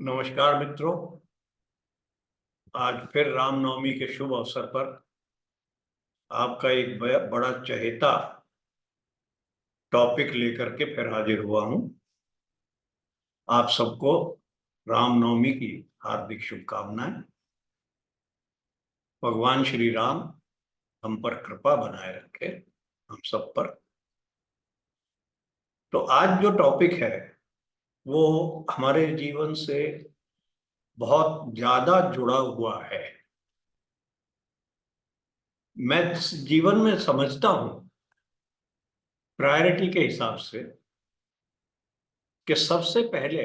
नमस्कार मित्रों। आज फिर रामनवमी के शुभ अवसर पर आपका एक बड़ा चहेता टॉपिक लेकर के फिर हाजिर हुआ हूं। आप सबको रामनवमी की हार्दिक शुभकामनाएं। भगवान श्री राम हम पर कृपा बनाए रखे, हम सब पर। तो आज जो टॉपिक है वो हमारे जीवन से बहुत ज्यादा जुड़ा हुआ है। मैं जीवन में समझता हूं प्रायोरिटी के हिसाब से कि सबसे पहले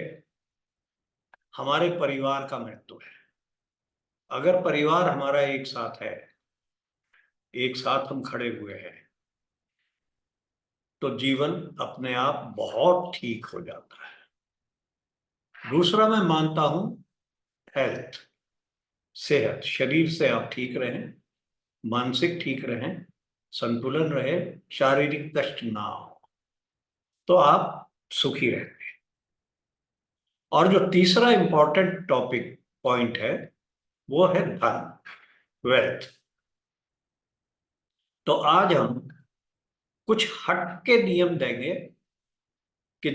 हमारे परिवार का महत्व है। अगर परिवार हमारा एक साथ है, एक साथ हम खड़े हुए हैं, तो जीवन अपने आप बहुत ठीक हो जाता है। दूसरा, मैं मानता हूं हेल्थ, सेहत। शरीर से आप ठीक रहें, मानसिक ठीक रहें, संतुलन रहे, शारीरिक कष्ट ना हो, तो आप सुखी रहेंगे। और जो तीसरा इंपॉर्टेंट टॉपिक पॉइंट है वो है धन, वेल्थ। तो आज हम कुछ हट के नियम देंगे कि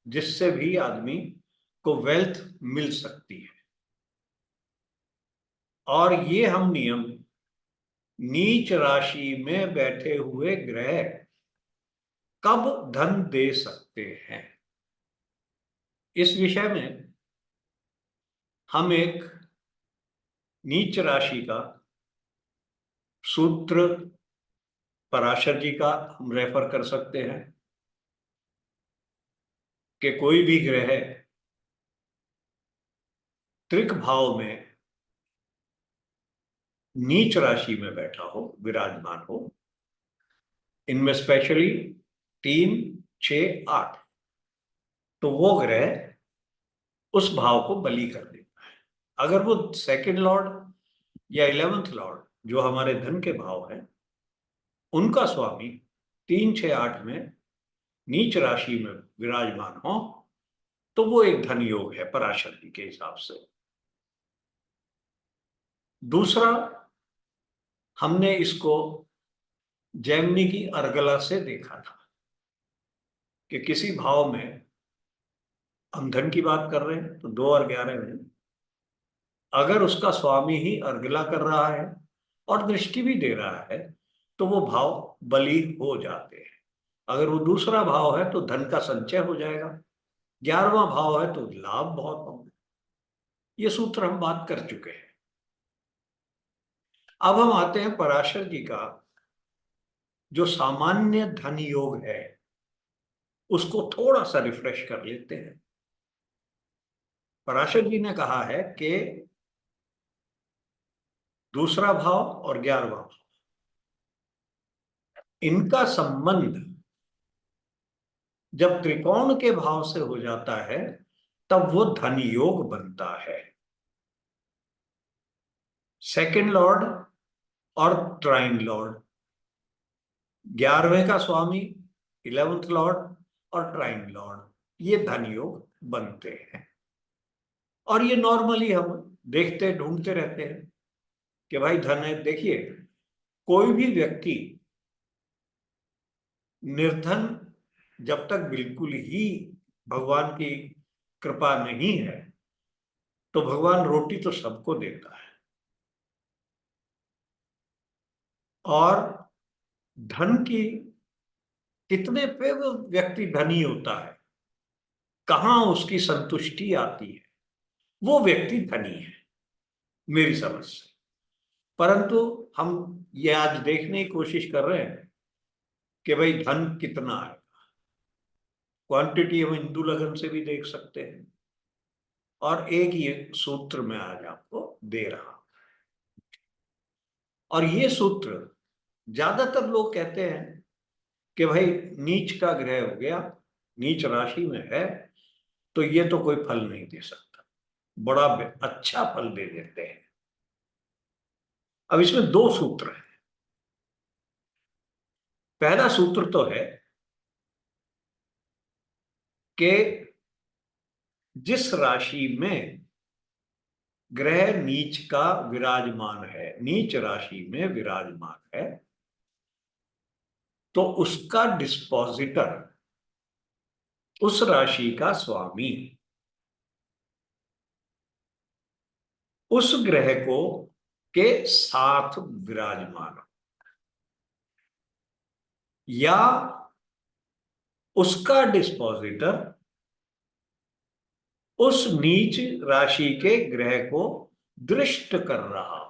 जिससे भी आदमी को वेल्थ मिल सकती है। और ये हम नियम नीच राशि में बैठे हुए ग्रह कब धन दे सकते हैं, इस विषय में हम एक नीच राशि का सूत्र पराशर जी का हम रेफर कर सकते हैं कि कोई भी ग्रह त्रिक भाव में नीच राशि में बैठा हो, विराजमान हो, इनमें स्पेशली 3, 6, 8, तो वो ग्रह उस भाव को बली कर देता है। अगर वो सेकंड लॉर्ड या 11th लॉर्ड जो हमारे धन के भाव है, उनका स्वामी 3, 6, 8 में नीच राशि में विराजमान हो, तो वो एक धन योग है पराशर जी के हिसाब से। दूसरा, हमने इसको जैमिनी की अर्गला से देखा था कि किसी भाव में हम धन की बात कर रहे हैं तो 2 और 11 में अगर उसका स्वामी ही अर्गला कर रहा है और दृष्टि भी दे रहा है, तो वो भाव बली हो जाते हैं। अगर वो दूसरा भाव है तो धन का संचय हो जाएगा, 11वां भाव है तो लाभ बहुत होंगे। ये सूत्र हम बात कर चुके हैं। अब हम आते हैं पराशर जी का जो सामान्य धन योग है, उसको थोड़ा सा रिफ्रेश कर लेते हैं। पराशर जी ने कहा है कि दूसरा भाव और 11वां भाव, इनका संबंध जब त्रिकोण के भाव से हो जाता है तब वो धन योग बनता है। सेकंड लॉर्ड और ट्राइन लॉर्ड, 11वें का स्वामी 11th लॉर्ड और ट्राइन लॉर्ड, ये धन योग बनते हैं। और ये नॉर्मली हम देखते ढूंढते रहते हैं कि भाई धन है। देखिए, कोई भी व्यक्ति निर्धन जब तक बिल्कुल ही भगवान की कृपा नहीं है, तो भगवान रोटी तो सबको देता है। और धन की कितने पे वो व्यक्ति धनी होता है, कहां उसकी संतुष्टि आती है, वो व्यक्ति धनी है मेरी समझ से। परंतु हम ये आज देखने की कोशिश कर रहे हैं कि भाई धन कितना है। क्वांटिटी हम हिंदू लगन से भी देख सकते हैं, और एक ये सूत्र मैं आज आपको दे रहा हूं। और ये सूत्र ज्यादातर लोग कहते हैं कि भाई नीच का ग्रह हो गया, नीच राशि में है, तो ये तो कोई फल नहीं दे सकता, बड़ा अच्छा फल दे देते हैं। अब इसमें 2 सूत्र हैं। पहला सूत्र तो है कि जिस राशि में ग्रह नीच का विराजमान है, नीच राशि में विराजमान है, तो उसका डिस्पोजिटर, उस राशि का स्वामी, उस ग्रह को के साथ विराजमान, या उसका डिस्पोजिटर उस नीच राशि के ग्रह को दृष्ट कर रहा।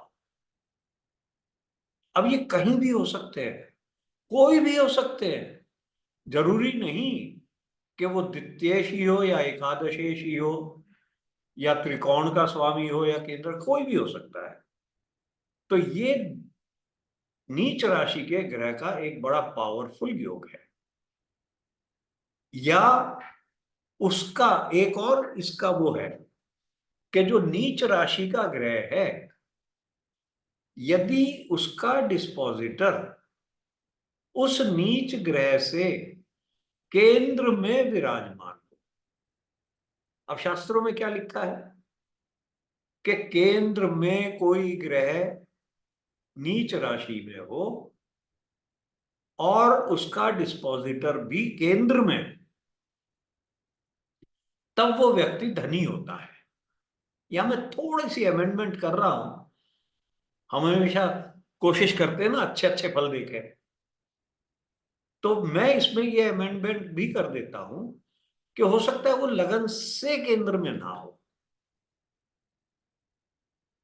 अब ये कहीं भी हो सकते हैं, कोई भी हो सकते हैं, जरूरी नहीं कि वो द्वितीयेश ही हो या एकादशेश ही हो या त्रिकोण का स्वामी हो या केंद्र, कोई भी हो सकता है। तो ये नीच राशि के ग्रह का एक बड़ा पावरफुल योग है। या उसका एक और इसका वो है कि जो नीच राशि का ग्रह है, यदि उसका डिस्पोजिटर उस नीच ग्रह से केंद्र में विराजमान हो। अब शास्त्रों में क्या लिखा है कि केंद्र में कोई ग्रह नीच राशि में हो और उसका डिस्पोजिटर भी केंद्र में, तब वो व्यक्ति धनी होता है। या मैं थोड़ी सी अमेंडमेंट कर रहा हूं, हम हमेशा कोशिश करते हैं ना अच्छे अच्छे फल देखें, तो मैं इसमें ये अमेंडमेंट भी कर देता हूं कि हो सकता है वो लगन से केंद्र में ना हो,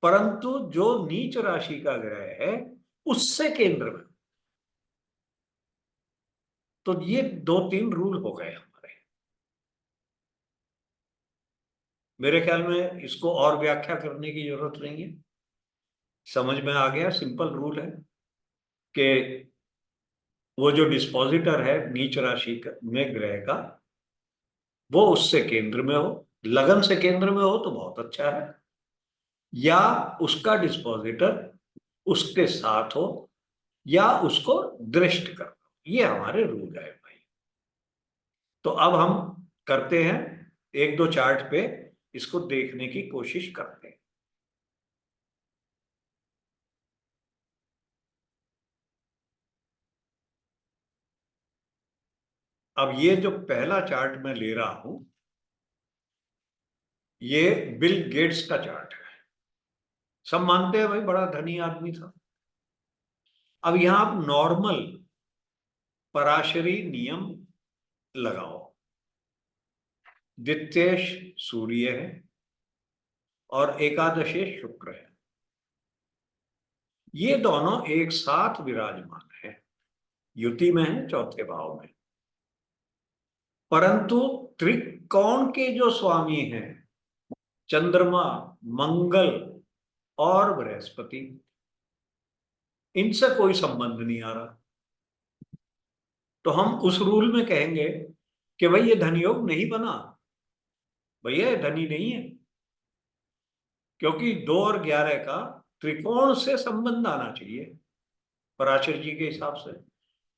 परंतु जो नीच राशि का ग्रह है उससे केंद्र में। तो ये दो तीन रूल हो गए हमारे। मेरे ख्याल में इसको और व्याख्या करने की जरूरत नहीं है, समझ में आ गया। सिंपल रूल है कि वो जो डिस्पोजिटर है नीच राशि में ग्रह का, वो उससे केंद्र में हो, लगन से केंद्र में हो तो बहुत अच्छा है, या उसका डिस्पोजिटर उसके साथ हो, या उसको दृष्ट कर। ये हमारे रूल है भाई। तो अब हम करते हैं एक दो चार्ट पे, इसको देखने की कोशिश करते हैं। अब ये जो पहला चार्ट मैं ले रहा हूं, ये बिल गेट्स का चार्ट है। सब मानते हैं भाई बड़ा धनी आदमी था। अब यहां आप नॉर्मल पराशरी नियम लगाओ। द्वितीयेश सूर्य है और एकादशेश शुक्र है, ये दोनों एक साथ विराजमान है, युति में है, चौथे भाव में। परंतु त्रिकोण के जो स्वामी हैं, चंद्रमा, मंगल और बृहस्पति, इनसे कोई संबंध नहीं आ रहा। तो हम उस रूल में कहेंगे कि भाई ये धनयोग नहीं बना, भैया ये धनी नहीं है, क्योंकि 2 और 11 का त्रिकोण से संबंध आना चाहिए पराशर जी के हिसाब से।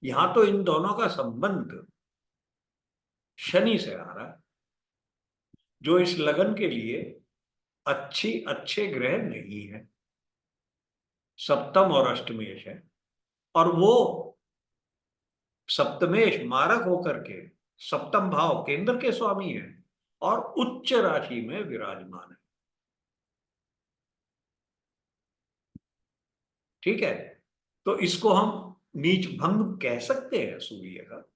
यहां तो इन दोनों का संबंध शनि से आ रहा है, जो इस लगन के लिए अच्छे ग्रह नहीं है। सप्तम और अष्टमेश है, और वो सप्तमेश मारक होकर के सप्तम भाव केंद्र के स्वामी है और उच्च राशि में विराजमान है। ठीक है, तो इसको हम नीच भंग कह सकते हैं सूर्य का।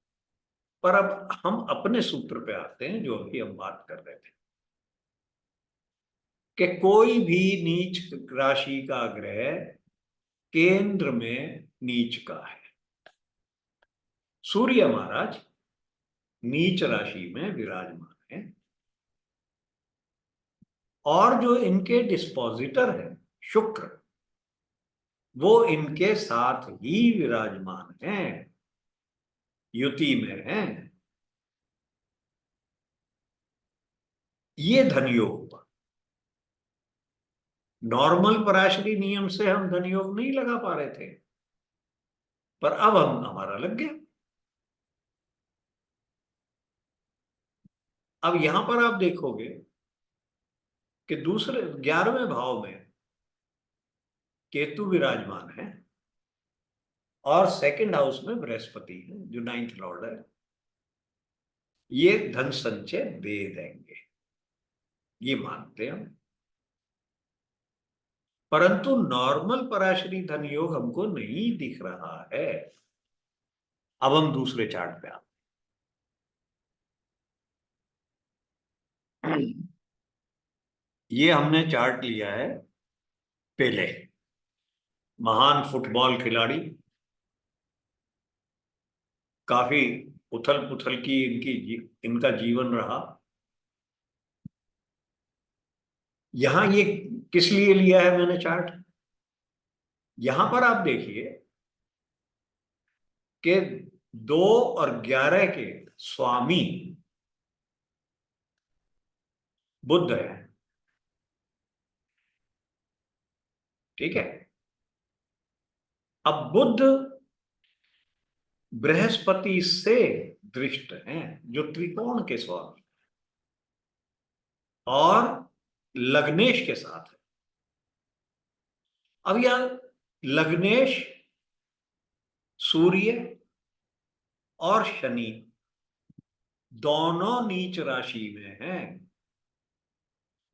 पर अब हम अपने सूत्र पे आते हैं जो अभी हम बात कर रहे थे, कि कोई भी नीच राशि का ग्रह केंद्र में नीच का है। सूर्य महाराज नीच राशि में विराजमान है, और जो इनके डिस्पोजिटर है शुक्र, वो इनके साथ ही विराजमान है, युति में है। ये धनयोग हुआ। नॉर्मल पराशरी नियम से हम धनयोग नहीं लगा पा रहे थे, पर अब हम हमारा लग गया। अब यहां पर आप देखोगे कि दूसरे 11वें भाव में केतु विराजमान है और सेकंड हाउस में बृहस्पति है जो 9th लॉर्ड है। ये धन संचय दे देंगे, ये मानते हैं हम। परंतु नॉर्मल पराशरी धन योग हमको नहीं दिख रहा है। अब हम दूसरे चार्ट पे आते हैं। ये हमने चार्ट लिया है पेले, महान फुटबॉल खिलाड़ी, काफी उथल पुथल की इनका जीवन रहा। यहां ये किस लिए लिया है मैंने चार्ट? यहां पर आप देखिए कि 2 और 11 के स्वामी बुध है, ठीक है। अब बुध बृहस्पति से दृष्ट हैं जो त्रिकोण के स्वामी और लग्नेश के साथ है। अब यह लग्नेश सूर्य और शनि दोनों नीच राशि में हैं।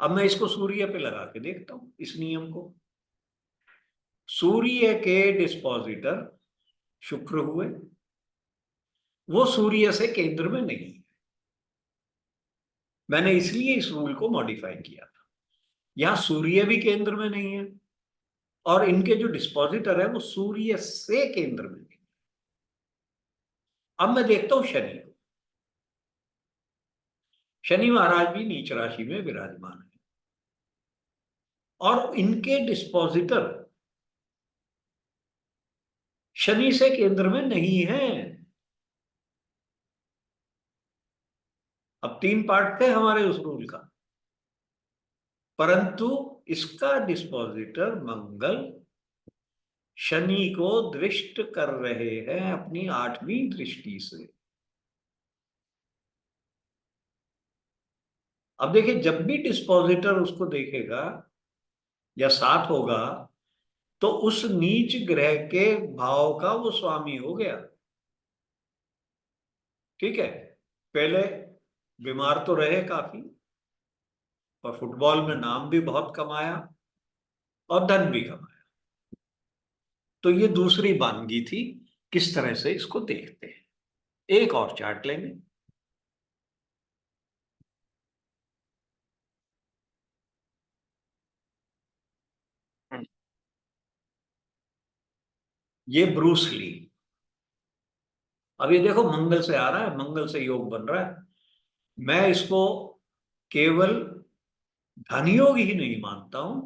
अब मैं इसको सूर्य पे लगा के देखता हूं इस नियम को। सूर्य के डिस्पोजिटर शुक्र हुए, वो सूर्य से केंद्र में नहीं है। मैंने इसलिए इस रूल को मॉडिफाई किया था। यहां सूर्य भी केंद्र में नहीं है और इनके जो डिस्पोजिटर है वो सूर्य से केंद्र में नहीं। अब मैं देखता हूं शनि को। शनि महाराज भी नीच राशि में विराजमान है और इनके डिस्पोजिटर शनि से केंद्र में नहीं है। अब 3 पार्ट थे हमारे उस रूल का, परंतु इसका डिस्पोजिटर मंगल शनि को दृष्ट कर रहे हैं अपनी 8वीं दृष्टि से। अब देखिए, जब भी डिस्पोजिटर उसको देखेगा या साथ होगा तो उस नीच ग्रह के भाव का वो स्वामी हो गया, ठीक है। पहले बीमार तो रहे काफी और फुटबॉल में नाम भी बहुत कमाया और धन भी कमाया। तो ये दूसरी वानगी थी, किस तरह से इसको देखते हैं। एक और चार्ट लेंगे। ये ब्रूस ली। अब ये देखो, मंगल से आ रहा है, मंगल से योग बन रहा है। मैं इसको केवल धनयोग ही नहीं मानता हूं,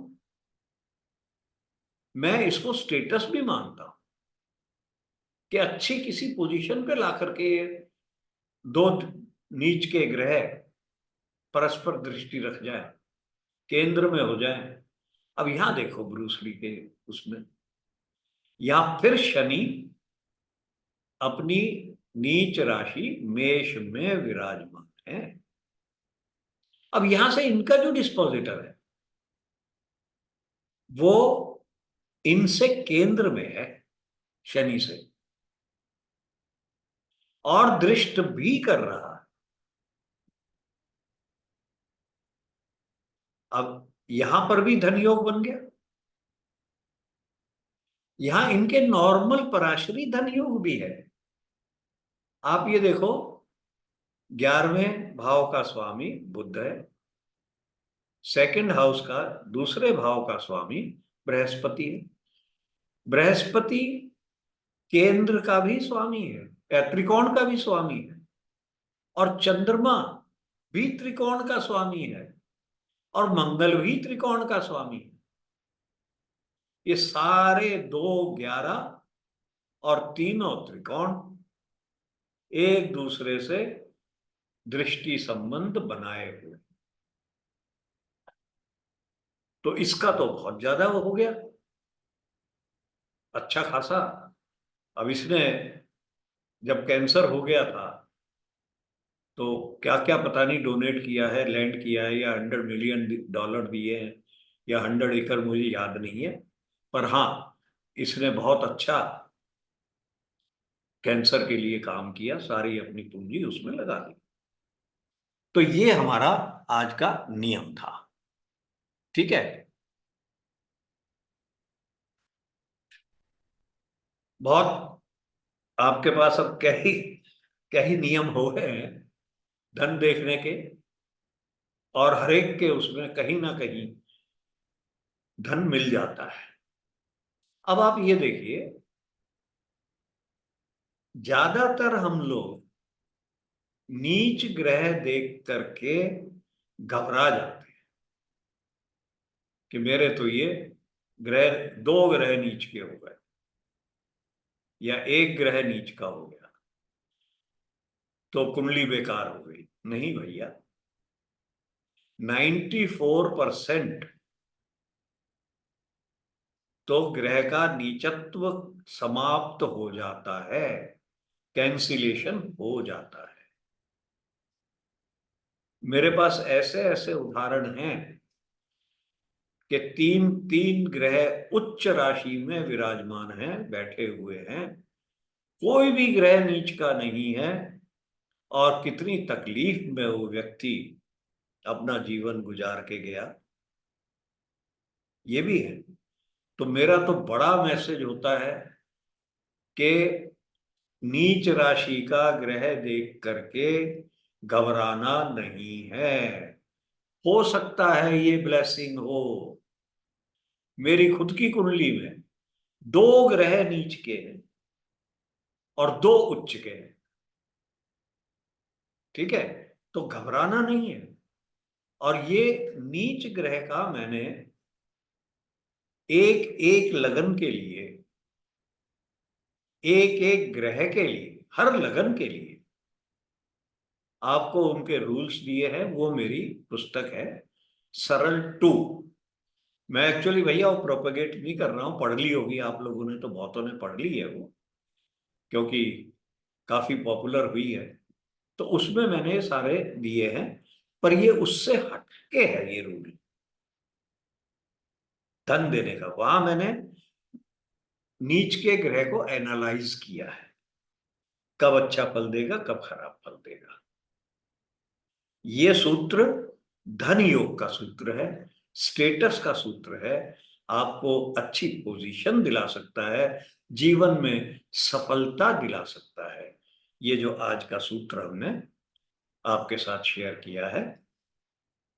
मैं इसको स्टेटस भी मानता हूं कि अच्छी किसी पोजीशन पे ला करके दो नीच के ग्रह परस्पर दृष्टि रख जाए, केंद्र में हो जाए। अब यहां देखो ब्रूस ली के उसमें, या फिर शनि अपनी नीच राशि मेष में विराजमान है। अब यहां से इनका जो डिस्पोजिटर है वो इनसे केंद्र में है, शनि से, और दृष्ट भी कर रहा है। अब यहां पर भी धन योग बन गया। यहां इनके नॉर्मल पराशरी धन योग भी है। आप ये देखो, 11वें भाव का स्वामी बुध है, सेकंड हाउस का दूसरे भाव का स्वामी बृहस्पति है। बृहस्पति केंद्र का भी स्वामी है या त्रिकोण का भी स्वामी है, और चंद्रमा भी त्रिकोण का स्वामी है, और मंगल भी त्रिकोण का स्वामी है। ये सारे 2, 11 और तीनों त्रिकोण एक दूसरे से दृष्टि संबंध बनाए हुए। तो इसका तो बहुत ज्यादा हो गया, अच्छा खासा। अब इसने जब कैंसर हो गया था तो क्या क्या पता नहीं डोनेट किया है, लैंड किया है, या $100 मिलियन दिए हैं, या 100 एकड़, मुझे याद नहीं है। पर हाँ, इसने बहुत अच्छा कैंसर के लिए काम किया, सारी अपनी पूंजी उसमें लगा दी। तो ये हमारा आज का नियम था। ठीक है। बहुत आपके पास अब क्या ही नियम हो गए हैं धन देखने के, और हर एक के उसमें कहीं ना कहीं धन मिल जाता है। अब आप ये देखिए, ज्यादातर हम लोग नीच ग्रह देख करके घबरा जाते हैं कि मेरे तो ये ग्रह, 2 ग्रह नीच के हो गए, या एक ग्रह नीच का हो गया तो कुंडली बेकार हो गई। नहीं भैया, 94% तो ग्रह का नीचत्व समाप्त हो जाता है, कैंसिलेशन हो जाता है। मेरे पास ऐसे ऐसे उदाहरण हैं कि तीन तीन ग्रह उच्च राशि में विराजमान हैं, बैठे हुए हैं, कोई भी ग्रह नीच का नहीं है, और कितनी तकलीफ में वो व्यक्ति अपना जीवन गुजार के गया, ये भी है। तो मेरा तो बड़ा मैसेज होता है कि नीच राशि का ग्रह देख करके घबराना नहीं है। हो सकता है ये ब्लेसिंग हो। मेरी खुद की कुंडली में 2 ग्रह नीच के हैं और 2 उच्च के हैं। ठीक है, तो घबराना नहीं है। और ये नीच ग्रह का मैंने एक एक लगन के लिए, एक एक ग्रह के लिए, हर लगन के लिए आपको उनके रूल्स दिए हैं। वो मेरी पुस्तक है सरल 2। मैं एक्चुअली भैया वो प्रोपेगेट नहीं कर रहा हूं, पढ़ ली होगी आप लोगों ने, तो बहुतों ने पढ़ ली है वो, क्योंकि काफी पॉपुलर हुई है। तो उसमें मैंने सारे दिए हैं, पर ये उससे हटके है ये रूल धन देने का। वहां मैंने नीच के ग्रह को एनालाइज किया है, कब अच्छा फल देगा, कब खराब फल देगा। ये सूत्र धन योग का सूत्र है, स्टेटस का सूत्र है, आपको अच्छी पोजीशन दिला सकता है, जीवन में सफलता दिला सकता है। ये जो आज का सूत्र हमने आपके साथ शेयर किया है,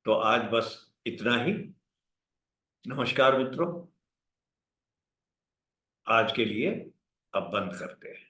तो आज बस इतना ही। नमस्कार मित्रों, आज के लिए अब बंद करते हैं।